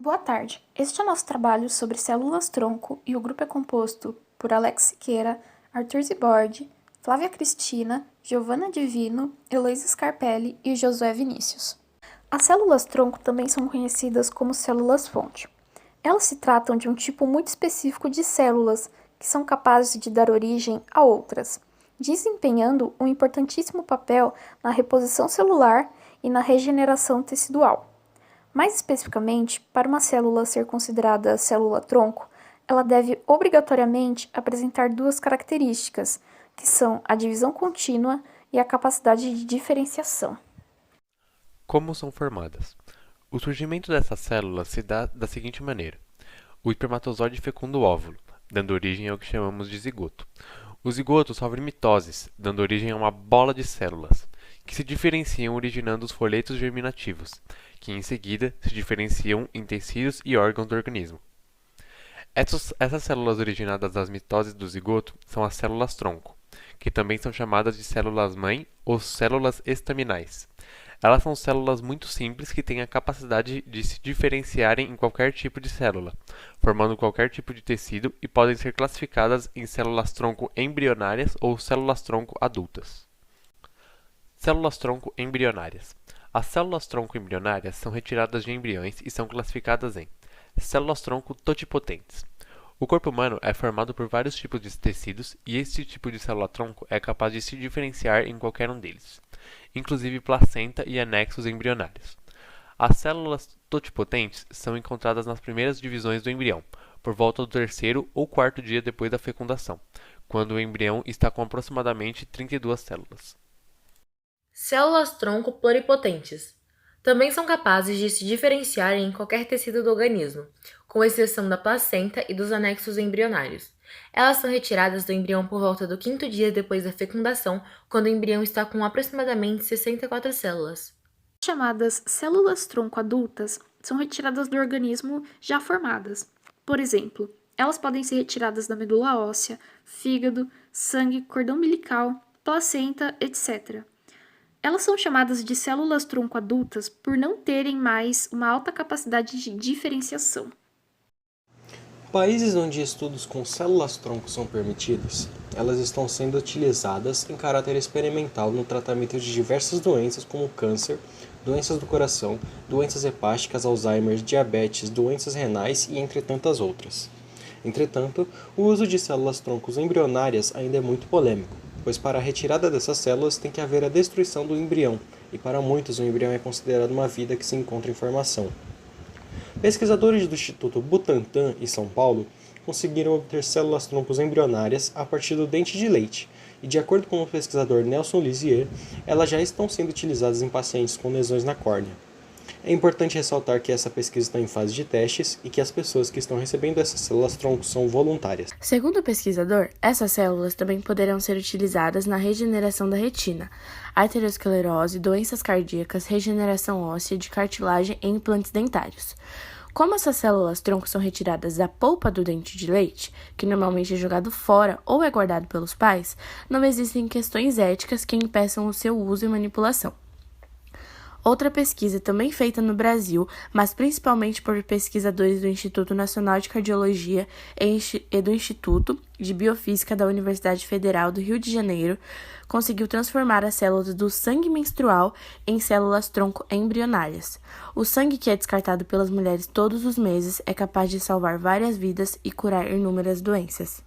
Boa tarde, este é nosso trabalho sobre células-tronco e o grupo é composto por Alex Siqueira, Arthur Zibordi, Flávia Cristina, Giovana Divino, Heloísa Scarpelli e Josué Vinícius. As células-tronco também são conhecidas como células-fonte. Elas se tratam de um tipo muito específico de células que são capazes de dar origem a outras, desempenhando um importantíssimo papel na reposição celular e na regeneração tecidual. Mais especificamente, para uma célula ser considerada célula-tronco, ela deve obrigatoriamente apresentar duas características, que são a divisão contínua e a capacidade de diferenciação. Como são formadas? O surgimento dessas células se dá da seguinte maneira. O espermatozoide fecunda o óvulo, dando origem ao que chamamos de zigoto. O zigoto sofre mitoses, dando origem a uma bola de células, que se diferenciam originando os folhetos germinativos, que em seguida se diferenciam em tecidos e órgãos do organismo. Essas células originadas das mitoses do zigoto são as células-tronco, que também são chamadas de células-mãe ou células estaminais. Elas são células muito simples que têm a capacidade de se diferenciarem em qualquer tipo de célula, formando qualquer tipo de tecido e podem ser classificadas em células-tronco embrionárias ou células-tronco adultas. Células-tronco embrionárias. As células-tronco embrionárias são retiradas de embriões e são classificadas em células-tronco totipotentes. O corpo humano é formado por vários tipos de tecidos e este tipo de célula-tronco é capaz de se diferenciar em qualquer um deles, inclusive placenta e anexos embrionários. As células totipotentes são encontradas nas primeiras divisões do embrião, por volta do terceiro ou quarto dia depois da fecundação, quando o embrião está com aproximadamente 32 células. Células-tronco pluripotentes. Também são capazes de se diferenciar em qualquer tecido do organismo, com exceção da placenta e dos anexos embrionários. Elas são retiradas do embrião por volta do quinto dia depois da fecundação, quando o embrião está com aproximadamente 64 células. As chamadas células-tronco adultas são retiradas do organismo já formadas. Por exemplo, elas podem ser retiradas da medula óssea, fígado, sangue, cordão umbilical, placenta, etc. Elas são chamadas de células-tronco adultas por não terem mais uma alta capacidade de diferenciação. Países onde estudos com células-tronco são permitidos, elas estão sendo utilizadas em caráter experimental no tratamento de diversas doenças como câncer, doenças do coração, doenças hepáticas, Alzheimer, diabetes, doenças renais e entre tantas outras. Entretanto, o uso de células-troncos embrionárias ainda é muito polêmico, pois para a retirada dessas células tem que haver a destruição do embrião, e para muitos o embrião é considerado uma vida que se encontra em formação. Pesquisadores do Instituto Butantan, em São Paulo, conseguiram obter células-troncos embrionárias a partir do dente de leite, e de acordo com o pesquisador Nelson Lizier, elas já estão sendo utilizadas em pacientes com lesões na córnea. É importante ressaltar que essa pesquisa está em fase de testes e que as pessoas que estão recebendo essas células-tronco são voluntárias. Segundo o pesquisador, essas células também poderão ser utilizadas na regeneração da retina, arteriosclerose, doenças cardíacas, regeneração óssea, de cartilagem e implantes dentários. Como essas células-tronco são retiradas da polpa do dente de leite, que normalmente é jogado fora ou é guardado pelos pais, não existem questões éticas que impeçam o seu uso e manipulação. Outra pesquisa também feita no Brasil, mas principalmente por pesquisadores do Instituto Nacional de Cardiologia e do Instituto de Biofísica da Universidade Federal do Rio de Janeiro, conseguiu transformar as células do sangue menstrual em células-tronco embrionárias. O sangue que é descartado pelas mulheres todos os meses é capaz de salvar várias vidas e curar inúmeras doenças.